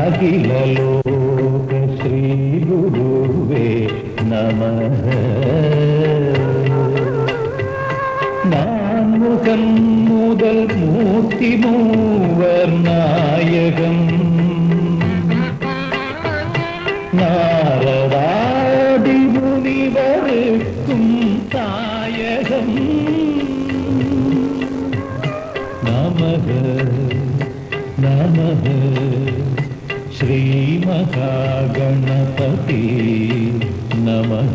அகிலலோக ஸ்ரீ குருவே நமः. நான்முகன் முதல் மூர்த்தி மூவர் நாயகம் நாரதாதி முனிவருக்கும் தாயகம் நமः நமः ஸ்ரீ மகாகணபதி நமः.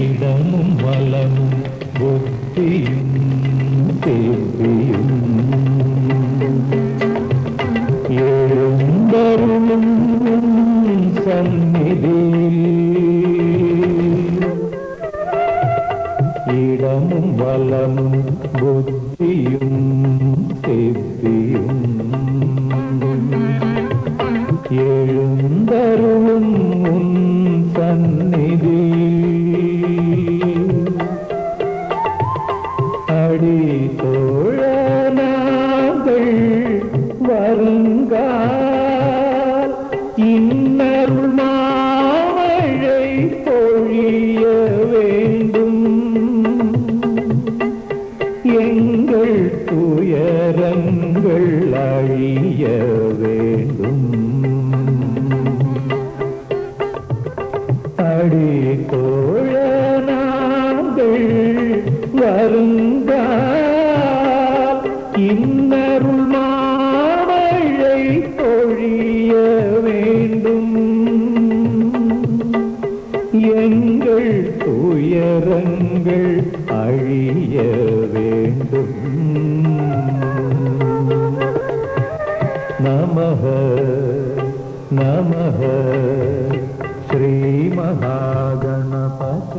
இடமும் வலமும் புத்தியும் தேவியும் எழுந்தருளும் சந்நிதியில். இடமும் வலமும் புத்தியும் தேவியும் எழுந்தருளும் சந்நிதியில். அடி தோழனாங்கள் வருங்கால் இன்னருள் மாமழை பொழிய வேண்டும். எங்கள் துயரங்கள் அழிய வேண்டும். அடி தோழனாங்கள் வருங்கால் இன்னருள் மாமழை பொழிய வேண்டும். எங்கள் துயரங்கள் அழிய வேண்டும். நமः நமः ஸ்ரீ மகாகணபதி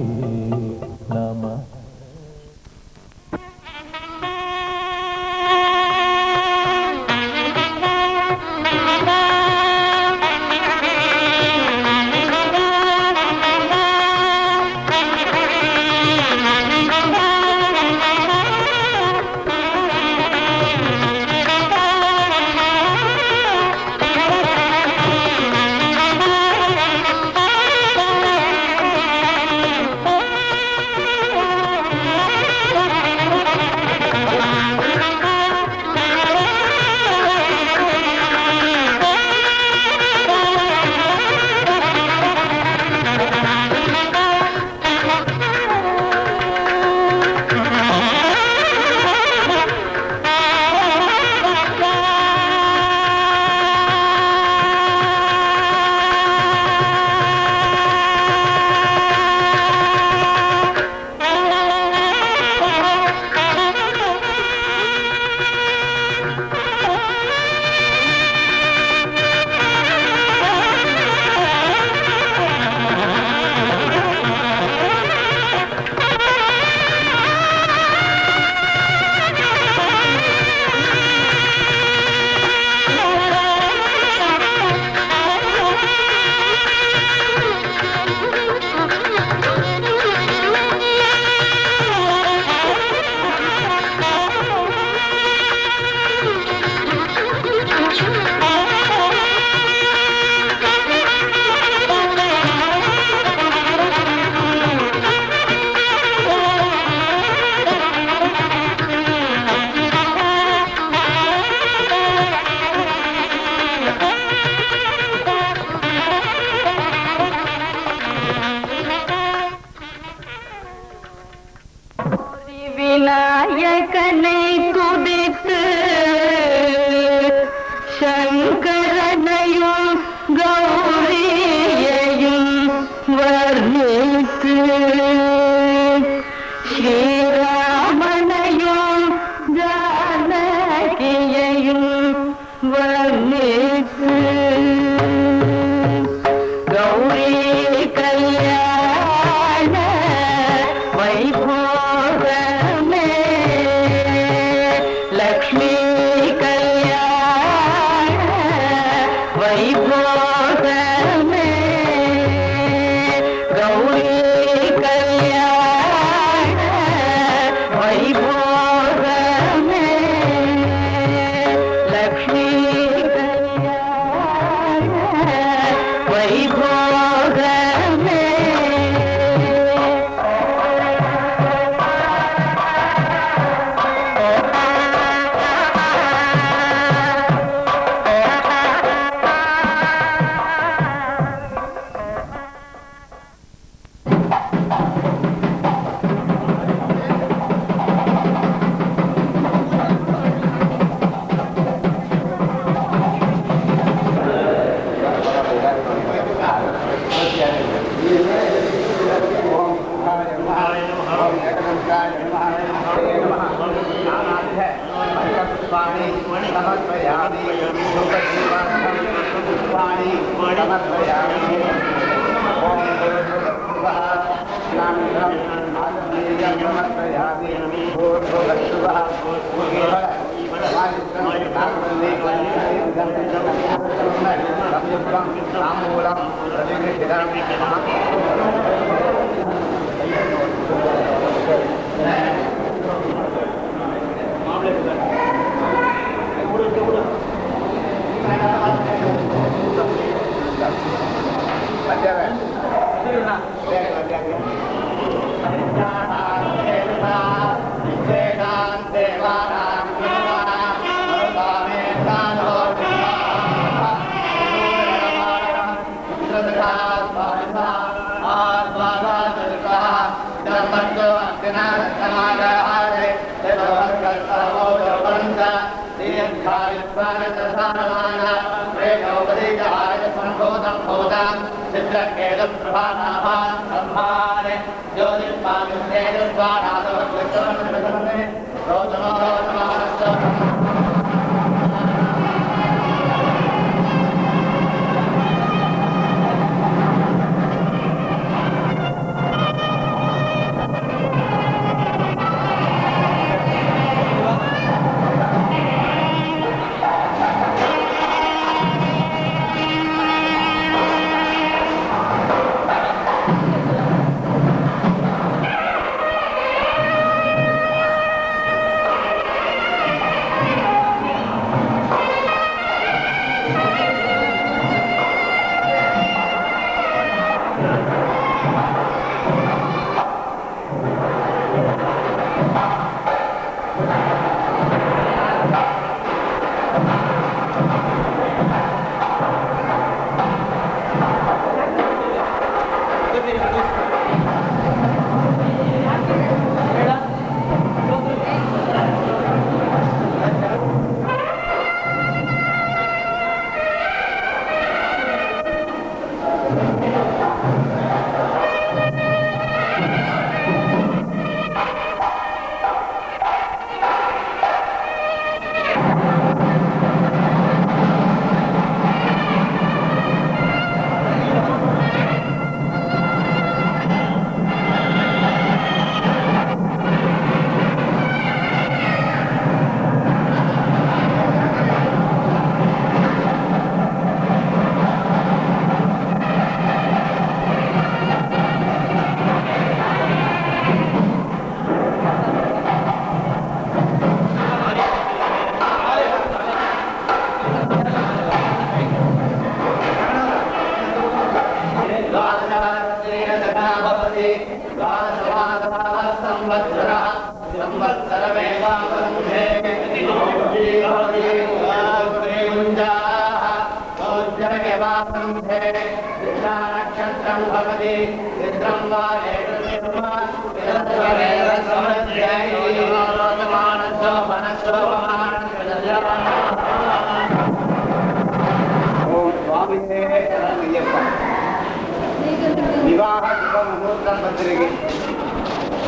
ವಿವಾಹ ಶುಭ ಮುಹೂರ್ತ ಪತ್ರಿಕೆ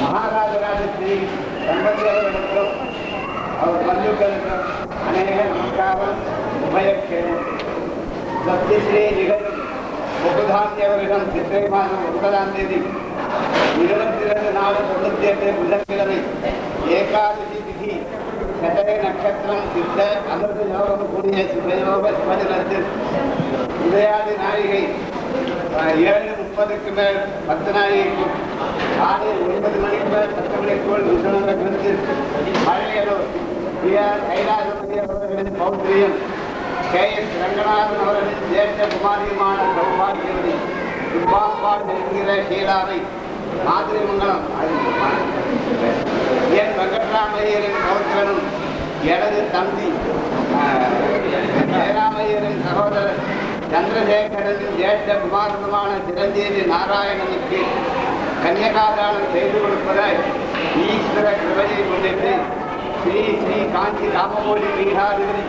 ಮಹಾರಾಜರಾಜಶ್ರೀ ದಂಪತಿಯವರಿಗೂ ಅವರ ಬಂಧುಗಳಿಗೂ ಅನೇಕ ನಮಸ್ಕಾರ. ಉಭಯಕ್ಷೇಮ ಸತ್ಯಶ್ರೀ ನಿಗಮ ಬಹುಧಾನ್ಯವರಿடம் சித்திரை மாதம் 9ஆம் தேதி 22 நாள் சொல்லுத்தேட்டை புதன்கிழமை ஏகாதசி திதி சதய நட்சத்திரம் சித்த அமிர்த யோகம் கூடிய சுபயோக சுபதினத்தில் உதயாதி நாழிகை 7:30க்கு மேல் 10 நாழிகைக்கு காலை 9 மணிக்கு மேல் 10 மணிக்குள் முன்னோர்கள் விருந்து மழையலூர் கைலாசபதி அவர்களின் பௌத்திரியம் KS ரங்கநாதன் அவர்களின் ஜேஷ்ட குமாரியுமான சௌபாகியவதி துர்பாம்பாள் என்கிற ஷீலாவை மாதிரிமங்கலம் என் வெங்கட்ராமையரின் பௌத்திரனும் எனது தம்பி ஜெயராமையரின் சகோதரர் சந்திரசேகரனின் ஜேஷ்ட குமாரனுமான சிரஞ்சீவி நாராயணனுக்கு கன்னிகாதானம் செய்து கொடுப்பதாய் ஈஸ்வர கிருபையை முன்னிட்டு ஸ்ரீ ஸ்ரீ காஞ்சி ராமமூர்த்தி பீடாதிபதி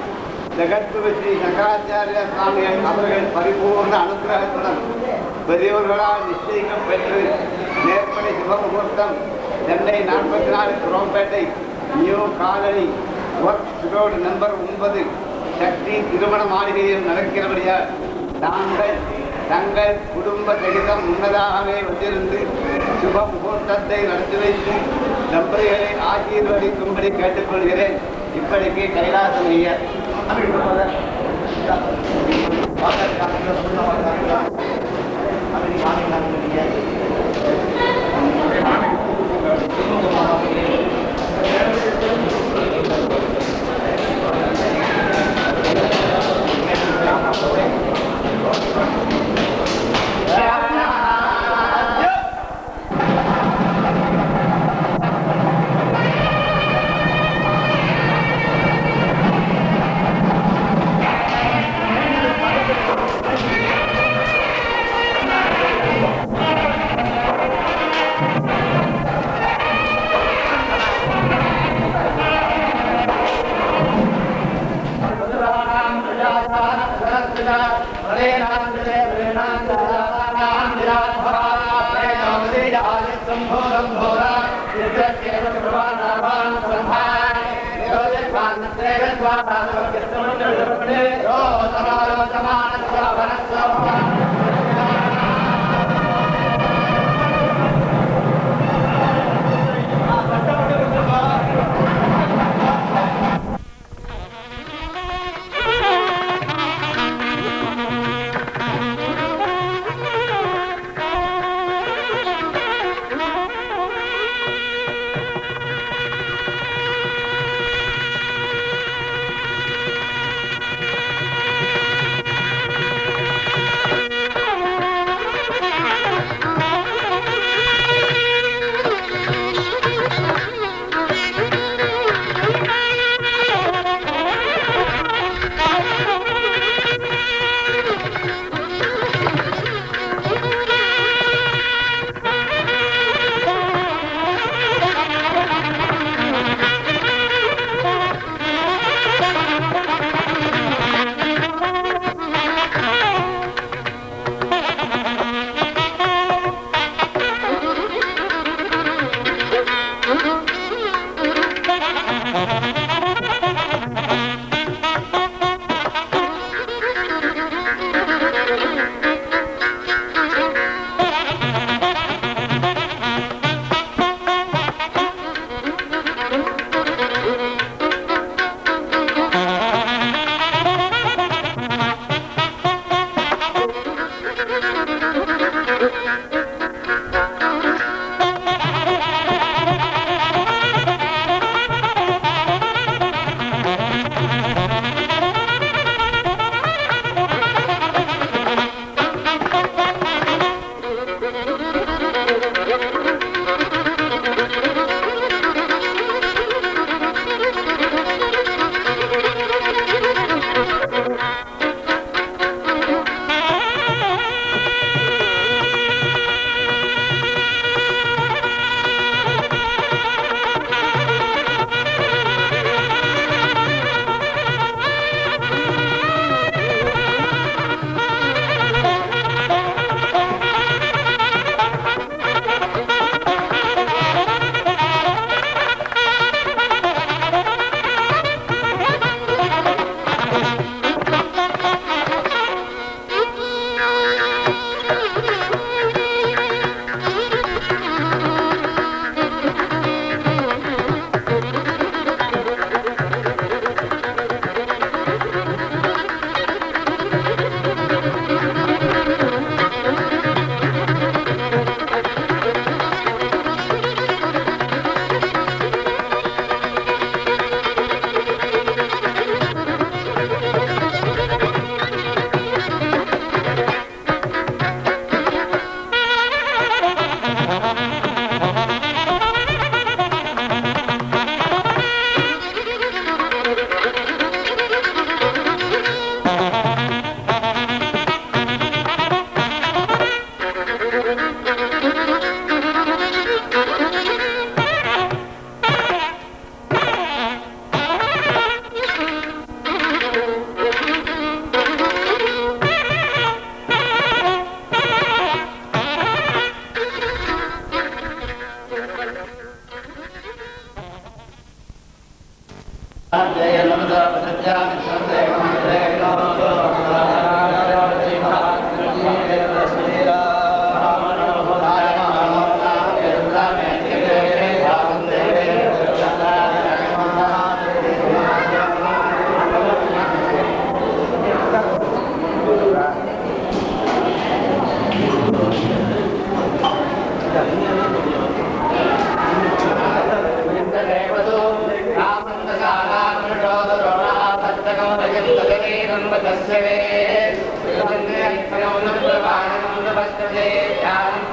ஜகத்குரு ஸ்ரீ சங்கராச்சாரிய சுவாமிகள் அவர்கள் பரிபூர்ண அனுகிரகத்துடன் பெரியவர்களால் நிச்சயிக்கம் பெற்று நேர்படி சுப முகூர்த்தம் Chennai 44 Chromepet new colony work road number 9 சக்தி திருமண மாளிகையில் நடக்கிறபடியால் நாங்கள் தங்கள் குடும்ப சகிதம் முன்னதாகவே வந்திருந்து சுப முகூர்த்தத்தை நடத்தி வைத்து தம்பதிகளை ஆசீர்வதிக்கும்படி கேட்டுக்கொள்கிறேன். இப்படிக்கு கைலாசம் ஐயர்.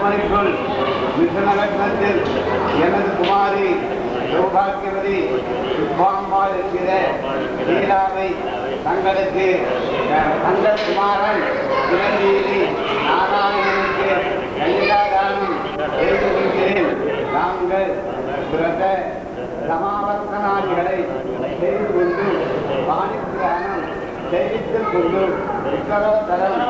மணிக்குள் மிதுன லக்னத்தில் எனது குமாரி சௌபாகியவதி சுப்பாம்பாள் என்கிற லீலாவை தங்களுக்கு தங்கள் குமாரன் சிரஞ்சீவி நாராயணனுக்கு கன்னிகாதானம் செய்து கொள்கிறேன். நாங்கள் விரத சமாவர்த்தனாதிகளை செய்து கொண்டு பாணிப்பிராணம் தெரிவித்துக் கொண்டு உத்தரோத்தரம்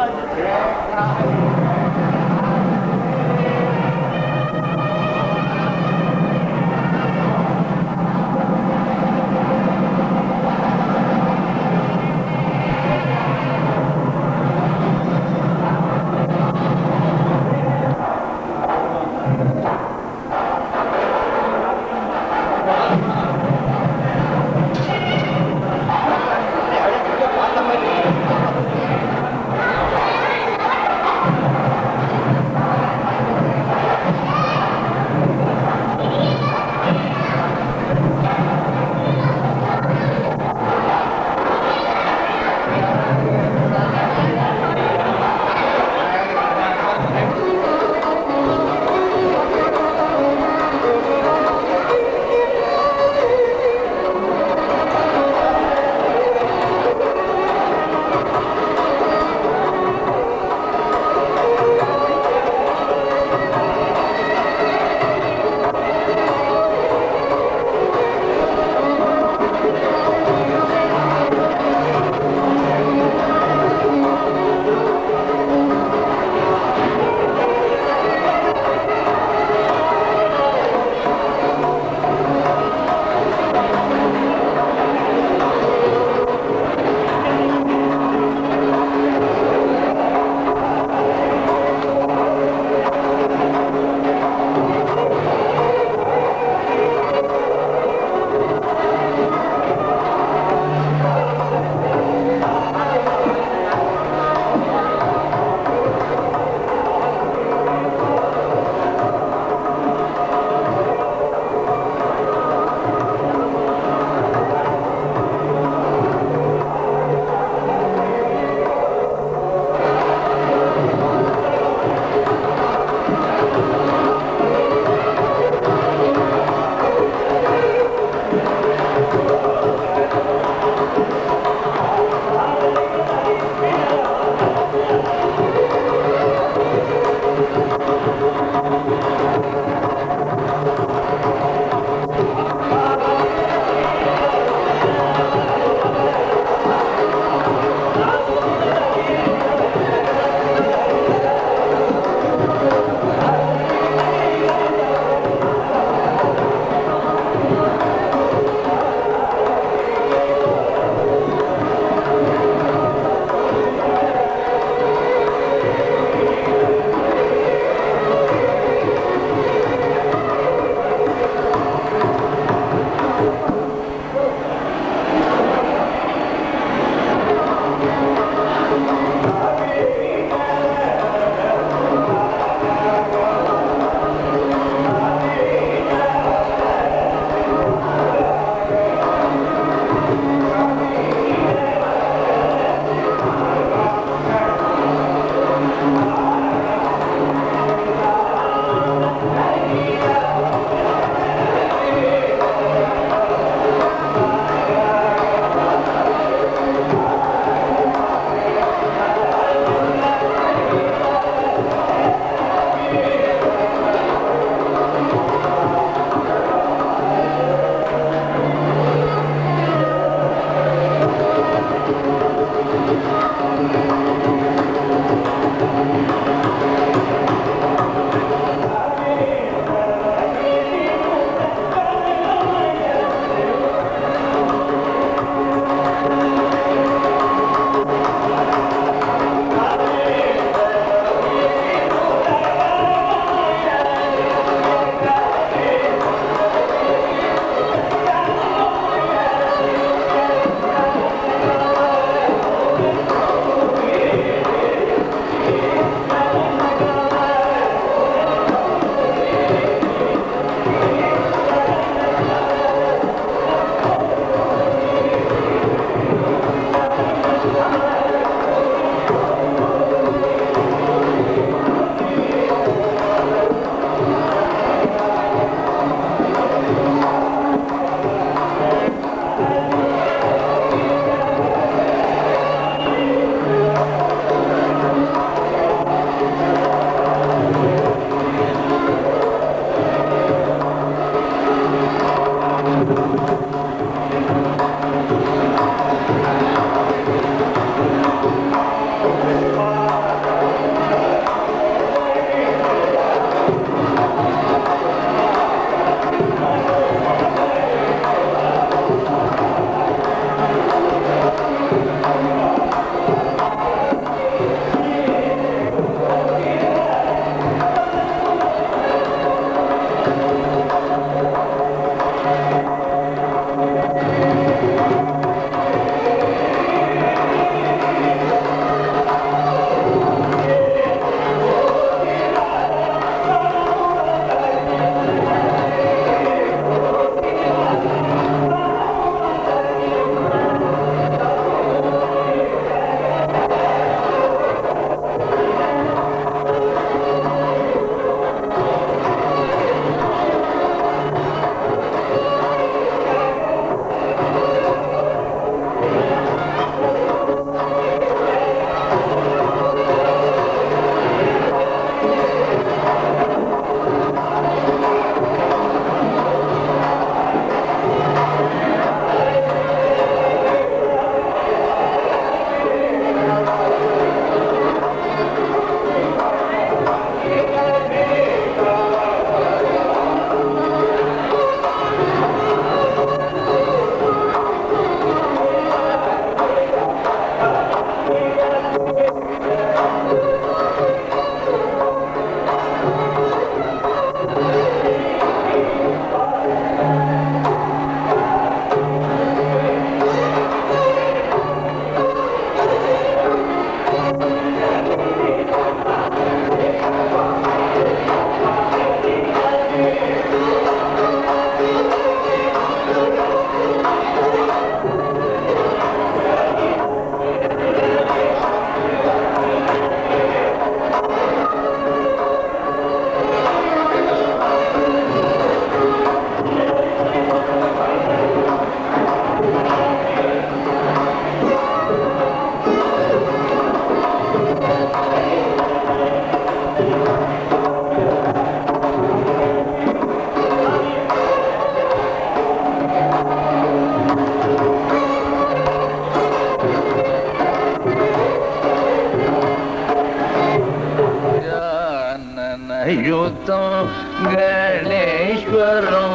ಯುತಂ ಗಣೇಶ್ವರಂ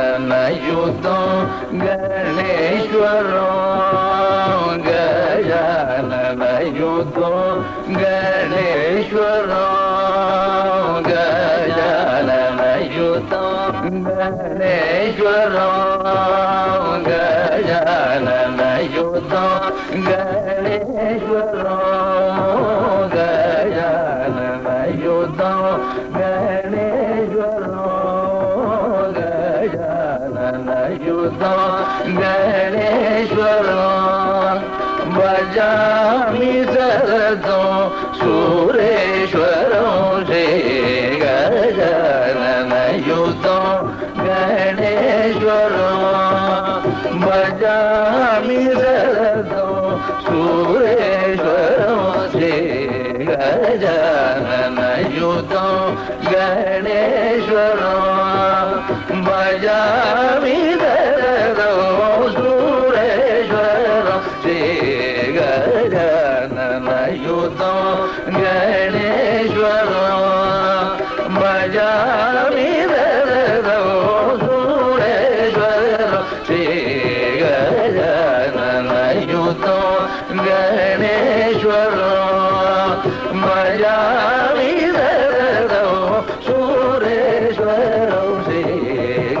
ಗಜಾನನಯುತಂ ಗಣೇಶ್ವರಂ ಗಜಾನನಯುತಂ ಗಣೇಶ್ವರಂ ಗಜಾನನಯುತಂ ಗಣೇಶ್ವರಂ ಗಜಾನನಯುತಂ ಗಣೇಶ್ವರಂ ಗಜಾನನಯುತಂ ಗಣೇಶ್ವರಂ ಗಜಾನನಯುತಂ ಗಣೇಶ್ವರಂ ಭಜಾಮಿ ಸರದಂ ಸುರೇಶ್ವರಂ ಶ್ರೀ ಗಜಾನನಯುತಂ ಗಣೇಶ್ವರಂ ಭಜಾಮಿ ಸರದಂ ಸುರೇಶ್ವರಂ ಶ್ರೀ ಗಜಾನನಯುತಂ ಗಣೇಶ್ವರಂ ಭಜಾಮಿ ಸರದಂ ಸುರೇಶ್ವರಂ ಶ್ರೀ ಗಜಾನನಯುತಂ ಗಣೇಶ್ವರಂ ಭಜಾಮಿ ಸರದಂ ಸುರೇಶ್ವರಂ ಶ್ರೀ ಗಜಾನನಯುತಂ ಗಣೇಶ್ವರಂ ಭಜಾಮಿ ಸರದಂ ಸುರೇಶ್ವರಂ ಶ್ರೀ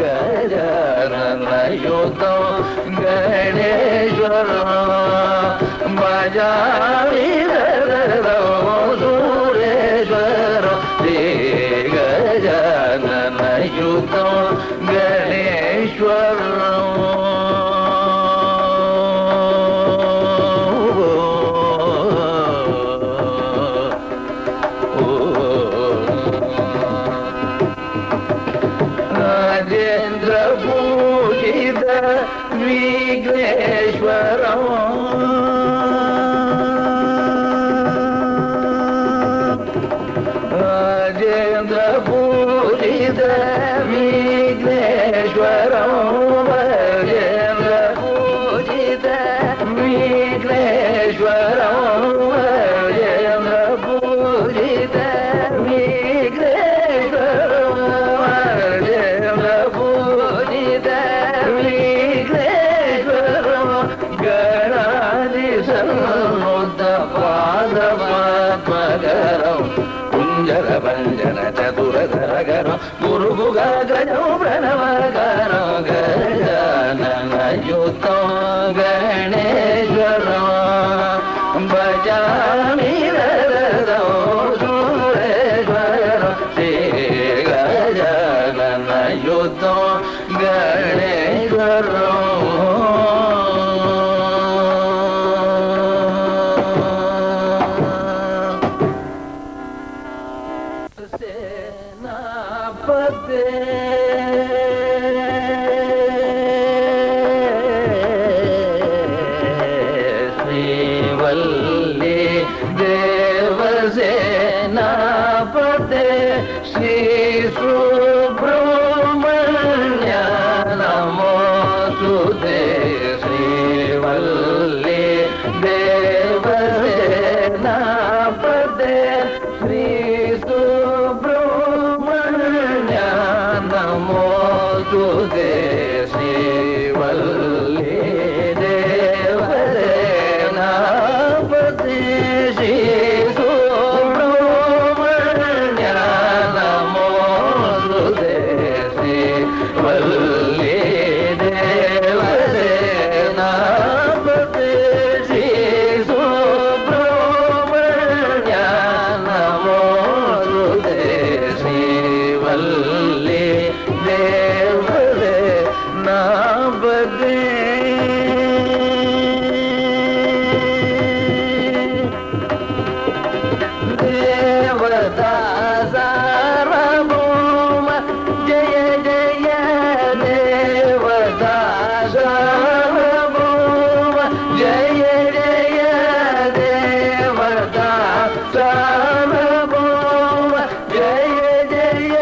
ಗಜಾನನಯುತಂ ಗಣೇಶ್ವರಂ ಭಜಾಮಿ ಸರದಂ ಸುರೇಶ್ವರಂ ಶ್ರೀ ಗಜಾನನಯುತಂ ಗಣೇಶ್ವರಂ ರಾಜೇಂದ್ರ ಭೂಷಿತ ವಿಘ್ನೇಶ್ವರಂ ರಾಜೇಂದ್ರ ಭೂಷಿತ ವಿಘ್ನೇಶ್ವರಂ ರಾಜೇಂದ್ರ ಭೂಷಿತ ವಿಘ್ನೇಶ್ವರಂ ರಾಜೇಂದ್ರ ಭೂಷಿತ ವಿಘ್ನೇಶ್ವರಂ ರಾಜೇಂದ್ರ ಭೂಷಿತ ವಿಘ್ನೇಶ್ವರಂ ಗಣಾದಿ ಸನ್ನುತ ಪಾದ ಪದ್ಮಕರಂ ಕುಂಜರ ಭಂಜನ ಚತುರಧರಗರಂ ಗುರುಗುಗಾಗ್ರಜಂ ಪ್ರಣವಕರಂ ಗಜಾನನಯುತಂ ಗಣೇಶ್ವರಂ ಭಜಾಮಿ ಸರದಂ ಸುರೇಶ್ವರಂ ಶ್ರೀ ಗಜಾನನಯುತಂ ಗಣೇಶ್ವರಂ ಸೇನಾಪತೆ ಶ್ರೀವಲ್ಲಿ ದೇವಸೇನಾಪತೆ ಶ್ರೀ ಸುಬ್ರಹ್ಮಣ್ಯ ನಮೋಸ್ತುತೆ ಶ್ರೀವಲ್ಲಿ ದೇವಸೇನಾಪತೆ ಶ್ರೀ ಸುಬ್ರಹ್ಮಣ್ಯ ನಮೋಸ್ತುತೆ ಶ್ರೀವಲ್ಲಿ ದೇವಸೇನಾಪತೆ ಶ್ರೀ ಸುಬ್ರಹ್ಮಣ್ಯ ನಮೋಸ್ತುತೆ ಶ್ರೀವಲ್ಲಿ ದೇವಸೇನಾಪತೆ ಶ್ರೀ ಸುಬ್ರಹ್ಮಣ್ಯ ನಮೋಸ್ತುತೆ ಶ್ರೀವಲ್ಲಿ ದೇವಸೇನಾಪತೆ ದೇವತಾ ಸಾರ್ವಭೌಮ ಜಯ ಜಯ ದೇವತಾ ಸಾರ್ವಭೌಮ ಜಯ ಜಯ ದೇವತಾ ಸಾರ್ವಭೌಮ ಜಯ ಜಯ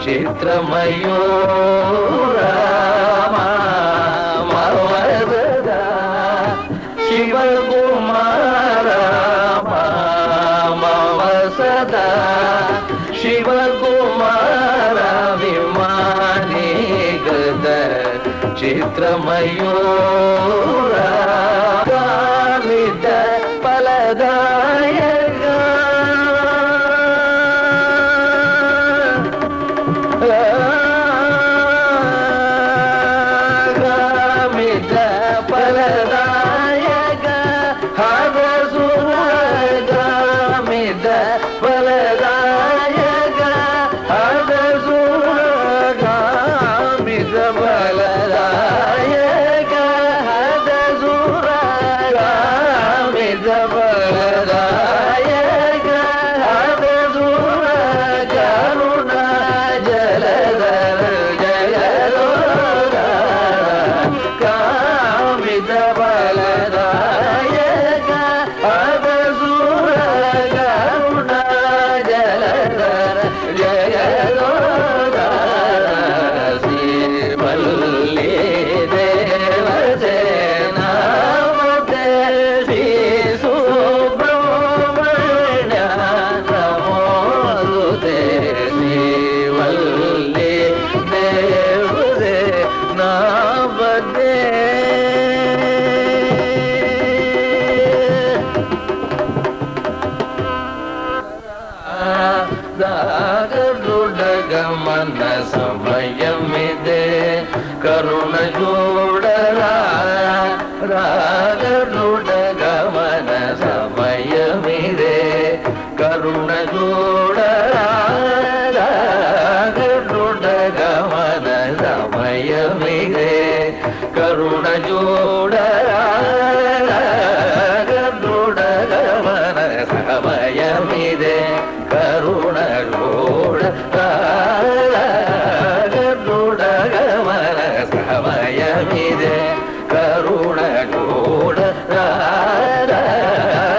ಚಿತ್ರಮಯೂರ ಮವರದ ಶಿವಕುಮಾರ ಮವಸದ ಶಿವಕುಮಾರ ವಿಮಾನಿ ಗದ ಚಿತ್ರಮಯೂರ ಕಾಮಿತ ಫಲದಾಯಕ ಕಾಮಿತ ಫಲದಾಯಕ ಹರ ಸುರ ಕಾಮಿತ ಫಲದಾಯಕ ಹರ ಸುರ ಕಾಮಿತ ಫಲದಾಯಕ ಹರ ಸುರ ಕಾಮಿತ ಫಲದಾಯಕ ಹರ ಸುರ ಕರುಣ ಜಲಧರ ಜಯದೋರ ಕಾಮಿತ ಫಲದಾಯಕ ಹರ ಸುರ ಕರುಣ ಜಲಧರ ಜಯದೋರ ಶ್ರೀಮಲ್ಲಿ ದೇವಸೇನಾಮತೆ ಶ್ರೀ ಸುಬ್ರಹ್ಮಣ್ಯ ನಮೋಸ್ತುತೆ ಶ್ರೀಮಲ್ಲಿ ದೇವಸೇನಾಮತೆ ಗಮನ ಸಮಯಮಿದೆ ಕರುಣ ಜೋಡರ ರಾಗರುಡ ಗಮನ ಸಮಯಮಿದೆ ಕರುಣ ಜೋಡರ ರಾಗರುಡ ಗಮನ ಸಮಯಮಿದೆ ಕರುಣ ಜೋಡರ ರಾಗರುಡ ಗಮನ ಸಮಯಮಿದೆ ಕರುಣ ಜೋಡ ಗರುಡ ಗಮನ ಸಮಯಮಿದೆ ಕರುಣ ಜೋಡ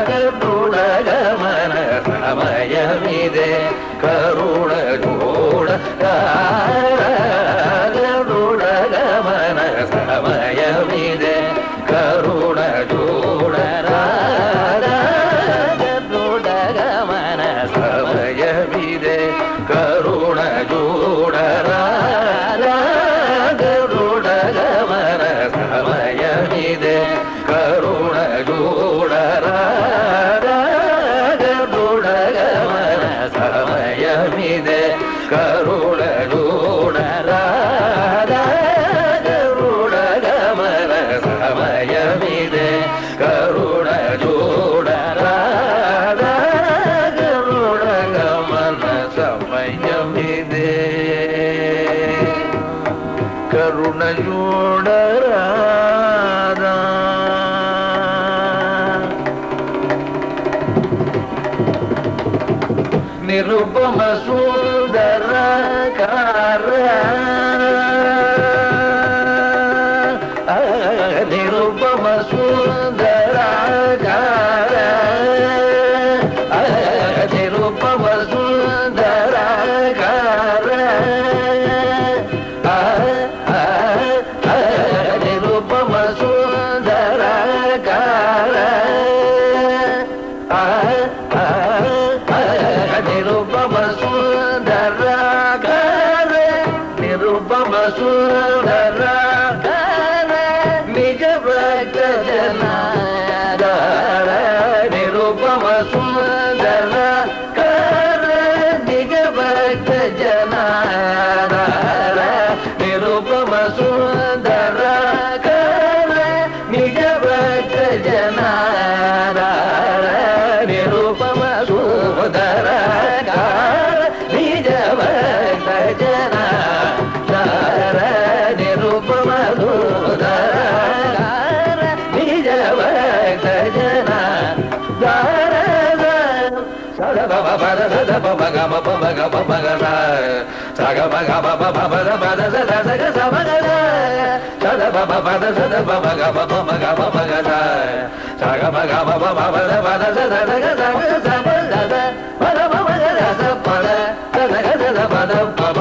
ಗರುಡ ಗಮನ ಸಮಯಮಿದೆ ಕರುಣ ಜೋಡ ಗರುಡ ಗಮನ ಸಮಯಮಿದೆ ಕರುಣ ಜೋಡ ಗರುಡ ಗಮನ ಸಮಯವಿದೆ ಕರುಣ ಜೋಡ ಗರುಡ ಗಮನ ಸಮಯವಿದೆ ಕರುಣ ಜೋಡ ಗರುಡ ಗಮನ ಸಮಯವಿದೆ ಕರುಣ ಜೋಡ ಗರುಡ ಗಮನ ಸಮಯವಿದೆ ಕರುಣ ಜೋಡ ಗರುಡ ಗಮನ ಸಮಯವಿದೆ ಕರುಣ ಜೋಡರಾದ ನಿರುಪಮ ಸುಂದರ ಕಾರ ನಿರುಪಮ ಸುಂದರ ಕಾರ ನಿರುಪಮ ಸುಂದರ ಕಾರ ನಿರುಪಮ ಸುಂದರ ಕಾರ ನಿರುಪಮ ಸುಂದರ ಕಾರ ನಿರುಪಮ ಸುಂದರ ಕಾರ ನಿಜ ಭಕ್ತ ಜನಾಧಾರ ನಿರುಪಮ ಸುಂದರ ಕಾರ ನಿಜ ಭಕ್ತ ಜನಾಧಾರ ನಿರುಪಮ ಸುಂದರ ಕಾರ ನಿಜ ಭಕ್ತ ಜನಾಧಾರ ನಿರುಪಮ ಸುಂದರ ಕಾರ ನಿಜ ಭಕ್ತ ಜನಾಧಾರ ನಿರುಪಮ ಸುಂದರ ಕಾರ ನಿಜ ಭಕ್ತ ಜನಾಧಾರ ಸದ ಬಬ ಪದ ಸದ ಬಬ ಗಮ ಪಮ ಗಮ ಮಗ ಸಗ ಮಗ ಬಬ ಪದ ಪದ ಸದ ಸಗ ಸಮಗ ಸದ ಬಬ ಪದ ಸದ ಬಬ ಗಮ ಪಮ ಗಮ ಮಗ ಸಗ ಮಗ ಬಬ ಪದ ಪದ ಸದ ಸಗ ಸಗ ಸಮ ಸದ ಪದ ಮಗ ಸದ ಪದ ಸದ ಸದ ಪದ ಪಮ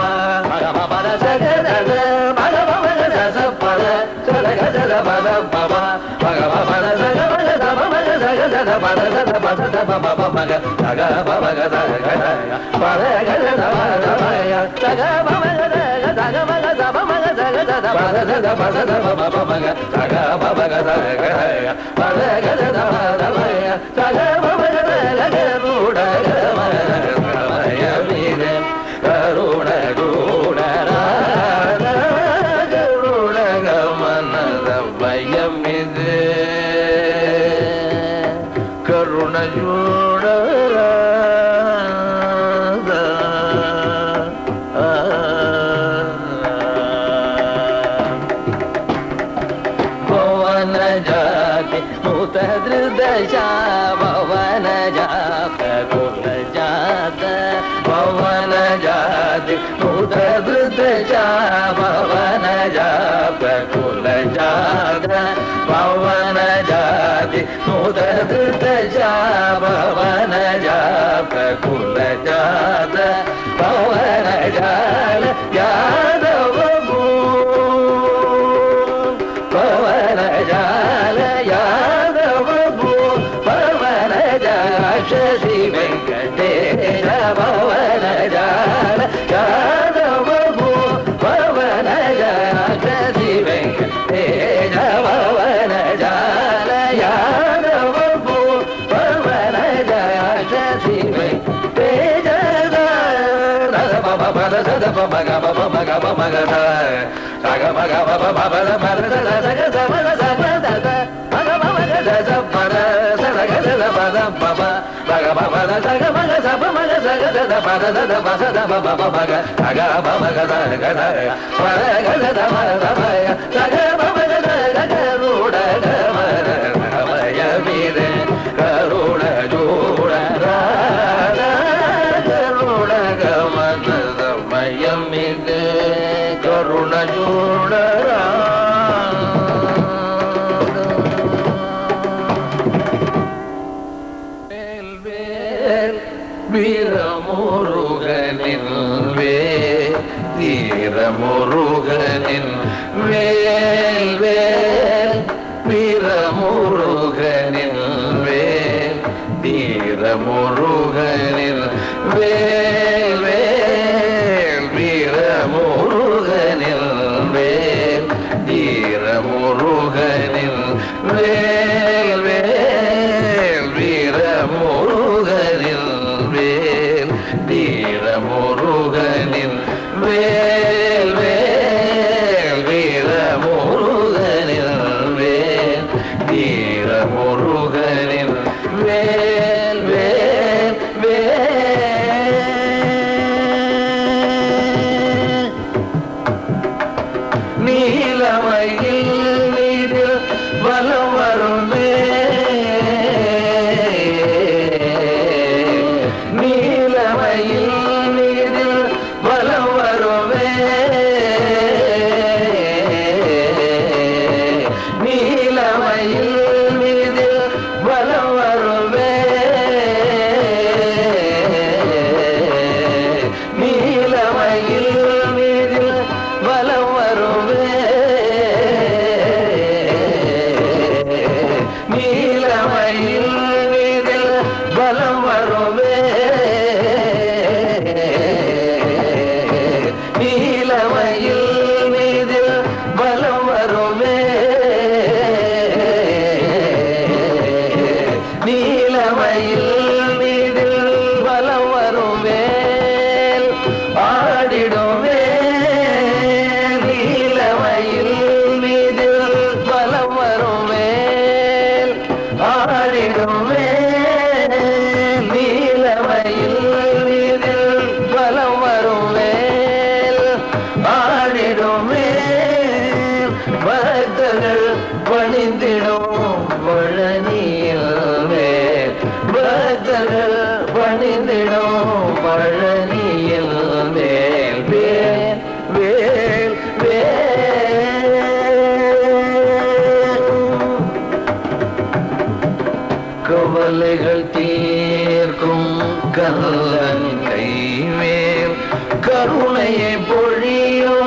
கருணையை பொழியோ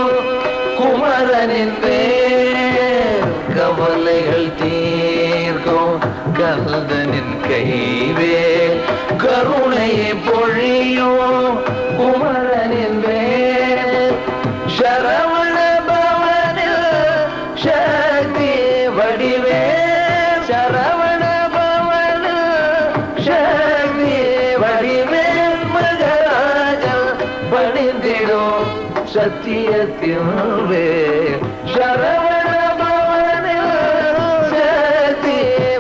நின்றேன் கவலைகள் தீர்க்கும் கந்தனின் கைவேல் கருணையை பொழியும் குமரனின் வேல் சரவண பவனில் சக்தி வடிவேல் சரவண பவனில் சக்தி வடிவேல் மகராஜன் பணிந்திடும் சத்தியத்தின் வேல் சரவண பவனில் சக்தி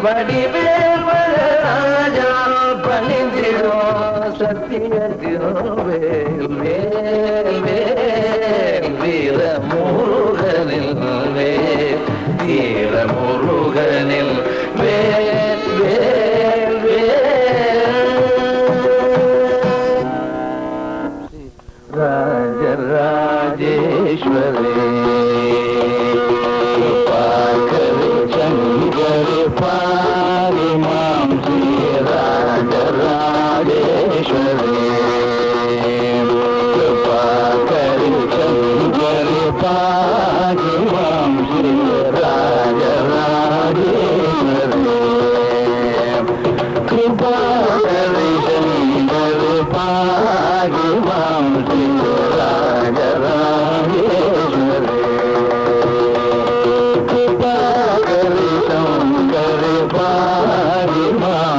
வடிவேல் மகராஜன் பணிந்திடும் சத்தியத்தின் வேல் வேல் வேல் வீர முருகனில் வேல் வீர முருகனில் வேல் வேல் வேல் ராஜராஜேஸ்வரி பாகரி சங்கரி பாரிமாம் ஸ்ரீ ராஜராஜேஸ்வரி பாகரி சங்கரி பாரிமாம் ஸ்ரீ ராஜராஜேஸ்வரி कृपाकरि शंकर पागिमां श्री राजराजेश्वरी कृपाकरि शंकर पागिमां श्री राजराजेश्वरी कृपाकरि शंकर पागिमां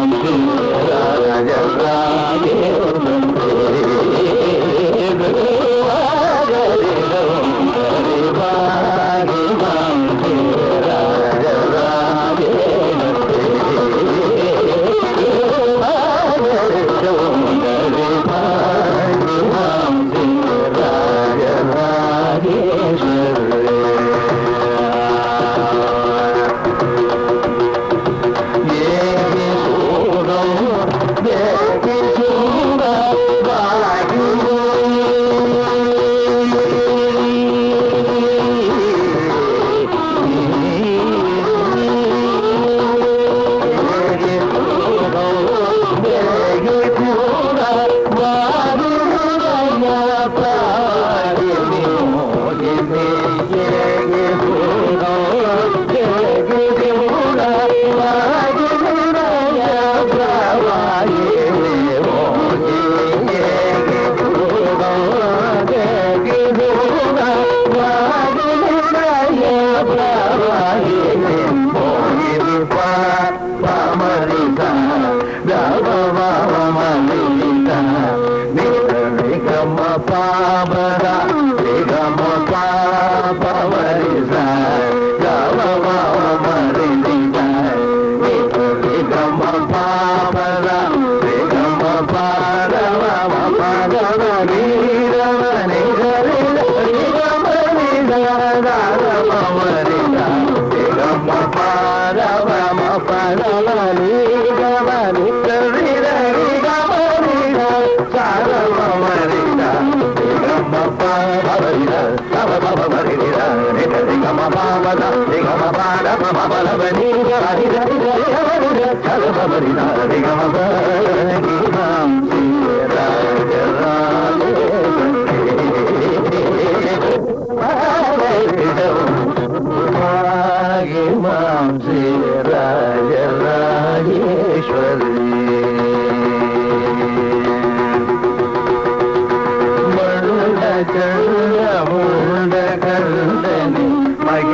श्री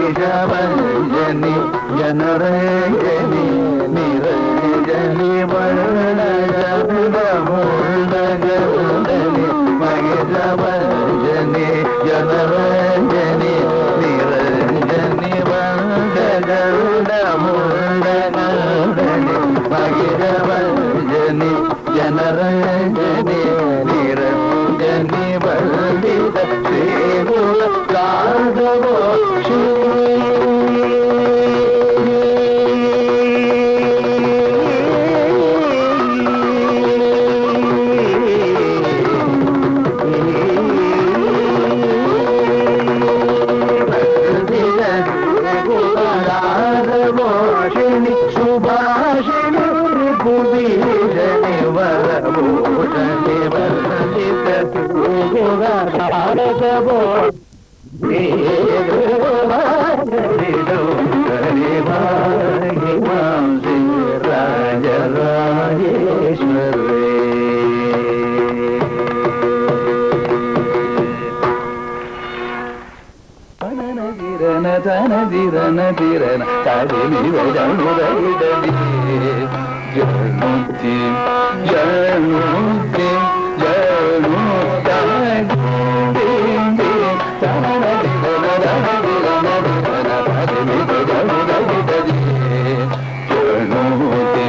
महिषभञ्जनि जनरञ्जनि निरञ्जनि वर्णगन्धमुण्डगन्धनि महिषभञ्जनि जनरञ्जनि निरञ्जनि वर्णगन्धमुण्डगन्धनि महिषभञ्जनि जनरञ्जनि निरञ्जनि वर्णित श्रीगुण राघवो भारत திரன தன திரன திரன தடி நிரஜனுரகிடதி ஜனுத்தி ஜனுத்தி ஜனுத்தி தன திரன தன திரன திரன தடி நிரஜனுரகிடதி ஜனுத்தி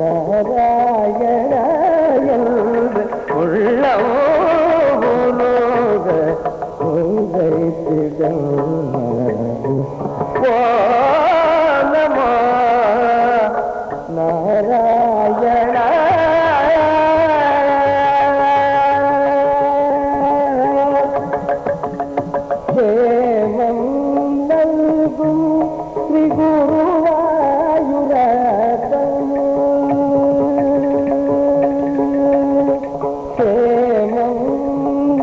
நாராயண உள்ளம் நமோ நாராயண தேவம் நல்கும் ஸ்ரீ குருவாயூரப்பன் தேவம்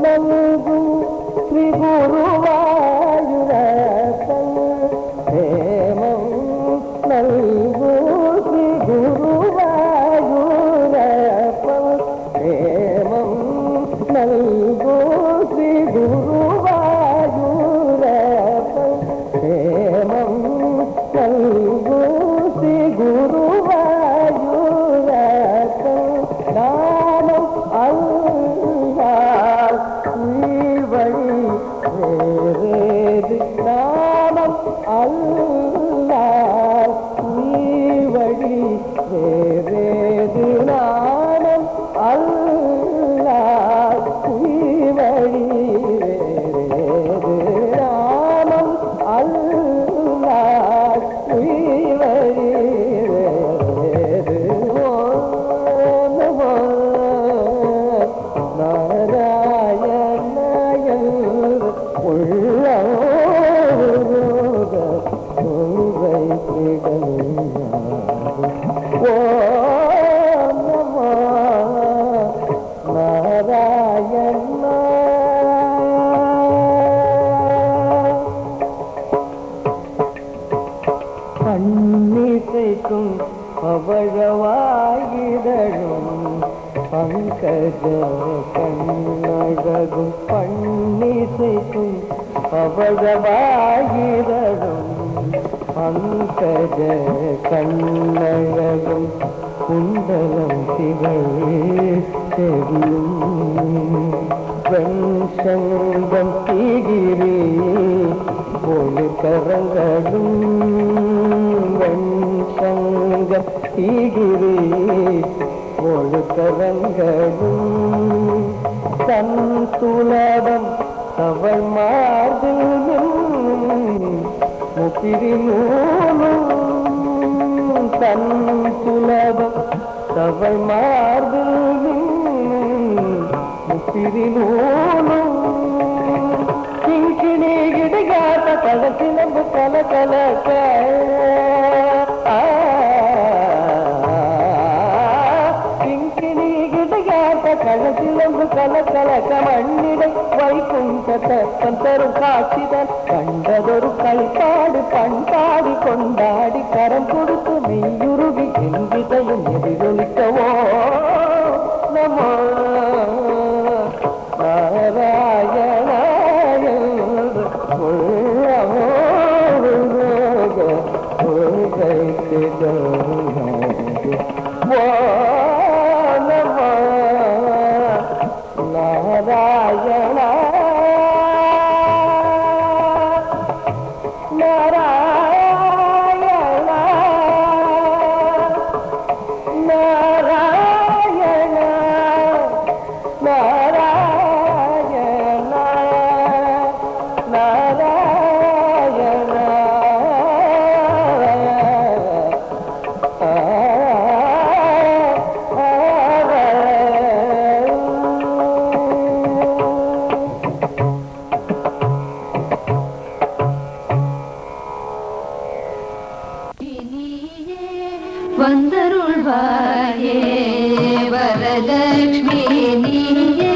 நல்கும் ஸ்ரீ குருவாயூரப்பன் தேவம் நல்கும் ஸ்ரீ குருவாயூரப்பன் தேவம் நல்கும் ஸ்ரீ குருவாயூரப்பன் தேவம் நல்கும் ஸ்ரீ குருவாயூரப்பன் நாமம் அல்லால் உயிர்வழி வேறேது நாமம் அல்லால் உயிர்வழி வேறேது நாமம் அல்லால் உயிர்வழி வேறேது நாமம் அல்லால் உயிர்வழி வேறேது நமோ நாராயணாயன் பன்னிசைக்கும் அவழவாயிடலும் பங்கஜ கண்ணழகும் பன்னிசைக்கும் அவழவாயிடலும் பங்கஜ கண்ணழகும் குண்டலம் திகழ் செல்லும் வெண்சங்கம் தீகிரி ஒளி கரங்களும் வெண்சங்கம் தீகிரி ஒளி கரங்களும் தன் துலபம் அவள் மார்பில் முப்பிரி நூலும் தன் துலபம் அவள் மார்பில் முப்பிரி நூலும் கிங்கிணி இடையாத கலசிலம்பு கல கலக்க கிங்கிணி இடையாத கலசிலம்பு கல கலக்க மண்ணிடை வைகுண்டத்தன் தரும் காட்சிதான் கண்டதொரு கைப்பாடு பண்பாடி கொண்டாடி கரம் கொடுத்து மெய்யுருகி என்கிட்டையும் எதிரொலிக்கவோ நமோ நாராயண நாராயண நாராயண நாராயண நாராயண நாராயண வந்தருள்வாயே வரலக்ஷ்மி நீயே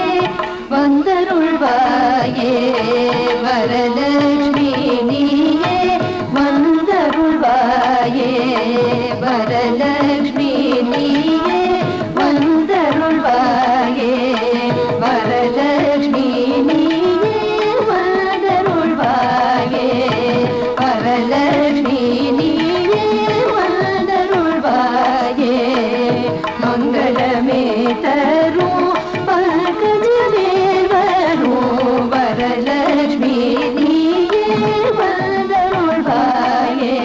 வந்தருள்வாயே வரலக்ஷ்மி நீயே வந்தருள்வாயே வரலக்ஷ்மி நீயே வந்தருள்வாயே வரலக்ஷ்மி நீயே வந்தருள்வாயே வரலக்ஷ்மி நீயே வந்தருள்வாயே மங்களமே தரும் பங்கஜமே வரும் வரலக்ஷ்மி நீயே வந்தருள்வாயே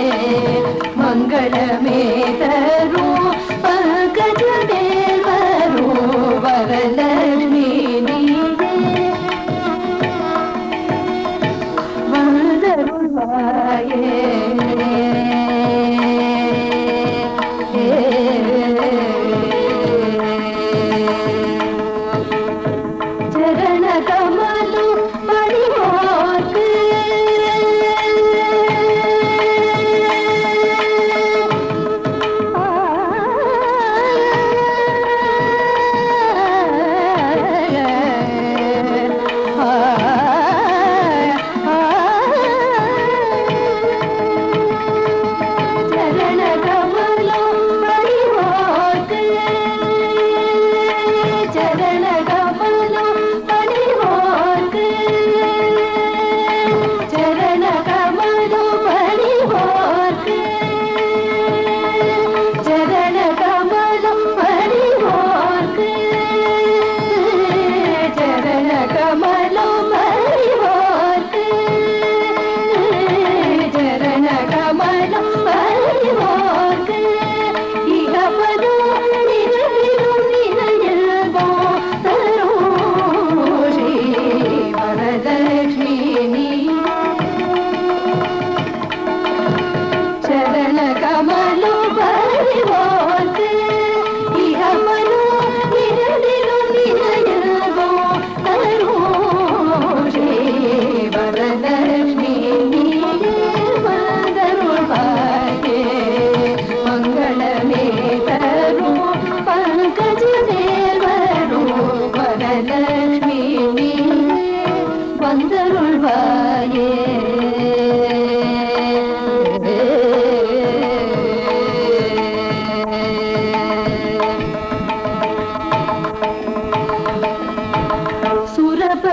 மங்களமே தரும் பங்கஜமே வரும் வரலக்ஷ்மி நீயே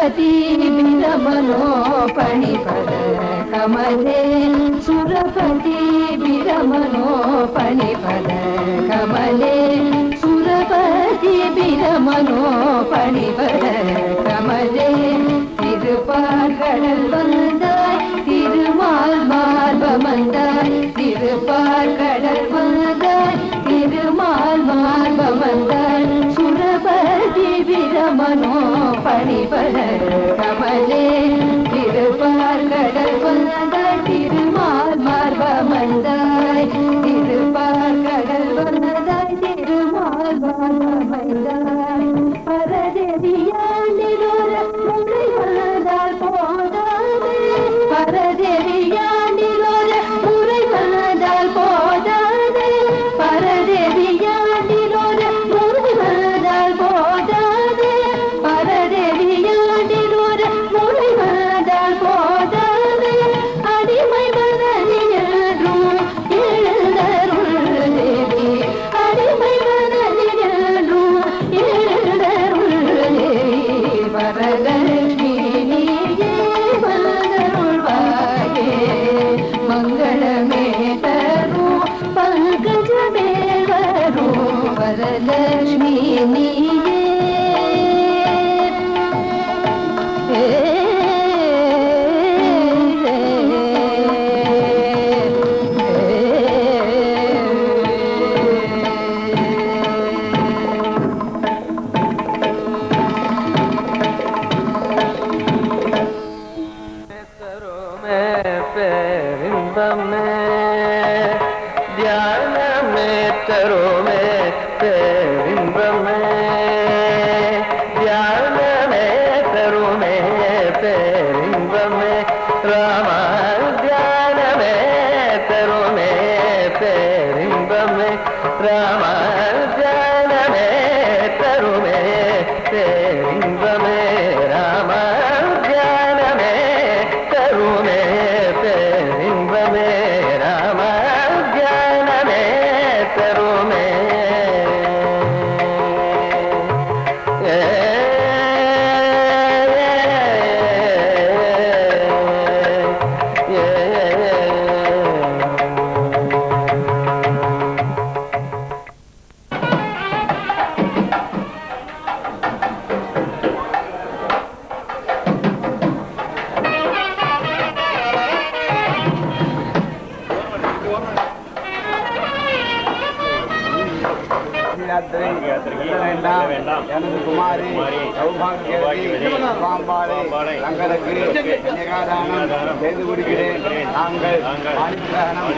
सुरपति विरमनो पणिपद कमले सुरपति विरमनो पणिपद कमले सुरपति विरमनो पणिपद कमले திருப்பார்கடல் வந்தாய் திருமால் மார்பமந்தாய் திருப்பார்கடல் வந்தாய் திருமால் மார்பமந்தாய் சுரபதி விரமனோ பணிபட கமலே திருப்பார்கடல் வந்தாய் திருமால் மார்பமந்தாய் திருப்பார்கடல் வந்தாய் திருமால் மார்பமந்தாய் பரதேவியாண்டிலோர முறை வந்தால் போதாதே பரதேவியாண்டிலோர முறை வந்தால் போதாதே பரதேவியாண்டிலோர முறை வந்தால் போதாதே பரதேவியாண்டிலோர முறை வந்தால் போதாதே அடிமை மனதிலும் எழுந்தருள் தேவி அடிமை மனதிலும் எழுந்தருள் தேவி வரலட்சுமி நீயே வந்தருள்வாயே மங்களமே தரும் பங்கஜமே வரும் வரலட்சுமி நீயே எனது குமாரி சௌபாகியவதி பாம்பாளை தங்களுக்கு நிகாதானம் செய்து கொடுக்கிறேன். நாங்கள் மாணிக்கிரகணம்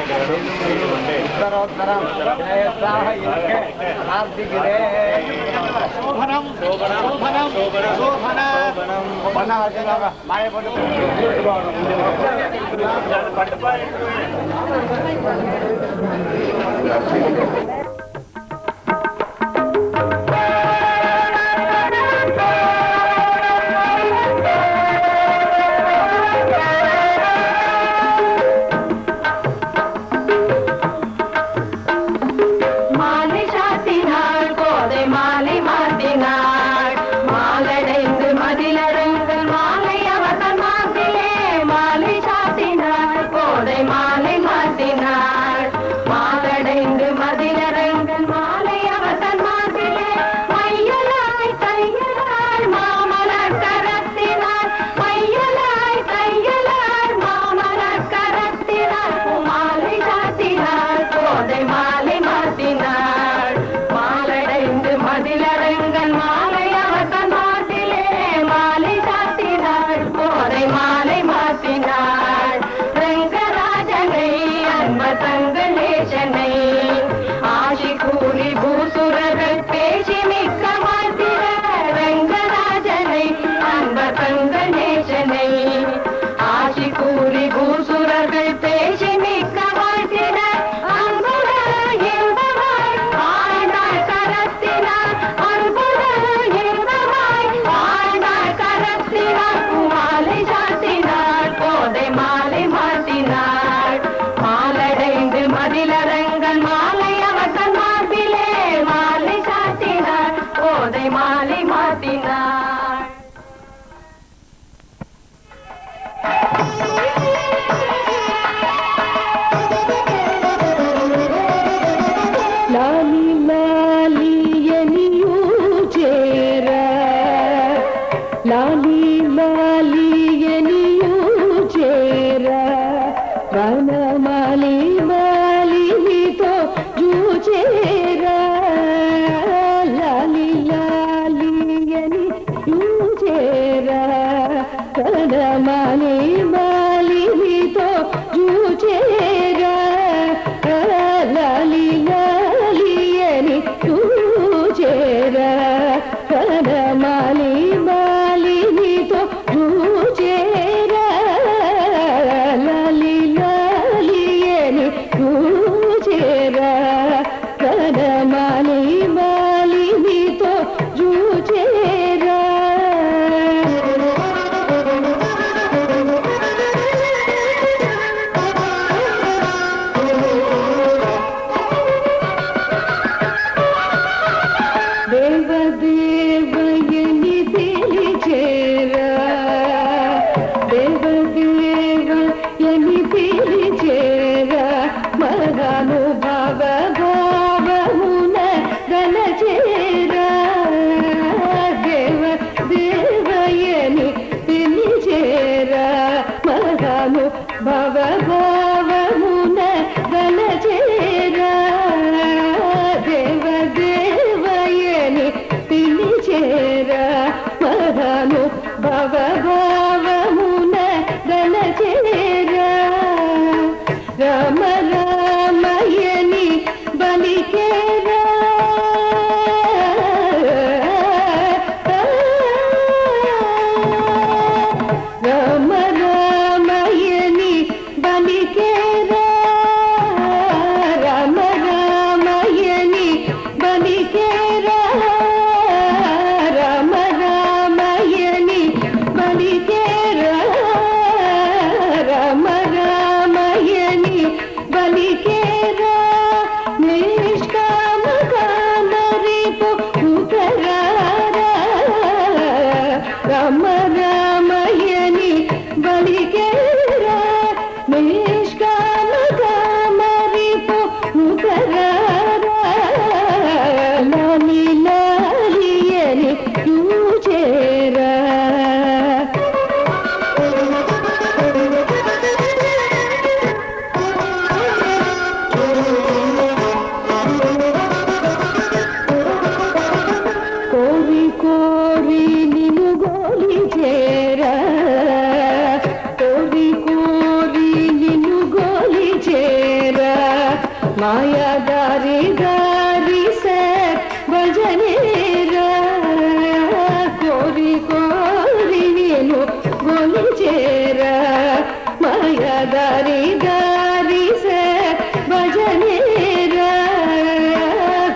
செய்து கொண்டு உத்தரோத்தரம் சிரேயஸாக இருக்க பிரார்த்திக்கிறேன். மழை போட்டு లాలి లాలియనియూ చేర లాలి లాలియనియూ చేర వనమాలి మాలినితో జూచేరా లాలి లాలియనియూ చేరా వనమాలి మాలినితో జూచేరా లాలి లాలియని జూచేరా వనమాలి మాలినితో జూచేరా లాలి లాలియని జూచేరా వనమాలి మాలినితో జూచేరా దేవదేవయని పిలిచేరా దేవదేవయని పిలిచేరా మహానుభావ భావమున గణచేరా దేవదేవయని పిలిచేరా మహానుభావ భావమున గణచేరా దేవదేవయని పిలిచేరా మహాను భవభావమున గణచేరా రామ రామయని బలికేరా రామ రామయని బలికేరా రామ రామయని బలికేరా రామ రామయని బలికేరా రామ రామయని బలికేరా నిష్కామ కామరిపు ఉకరారా రామ రామయని బలికేరా నిష్కామ కామరిపు ఉకరారా లాలి లాలియని జూచేరా కోరి కోరి నిన్ను గోలి చేరా కోరి కోరి నిన్ను గోలి చేరా మాయా దారి దారి సే భజనేరా కోరి కోరి నిన్ను గోలి చేరా మాయా దారి దారి సే భజనేరా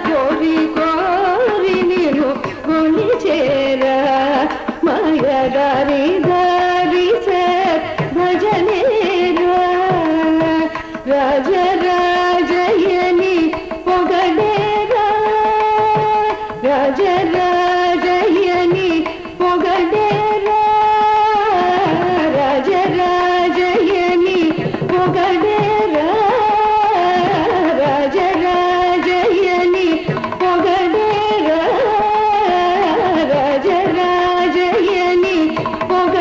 కోరి కోరి నిన్ను గోలి చేరా మాయా దారి దారి సే భజనేరా రాజ రాజయని పొగడేరా రాజ రాజయని పొగడేరా రాజ రాజయని పొగడేరా రాజ రాజయని పొగడేరా రాజ రాజయని పొగ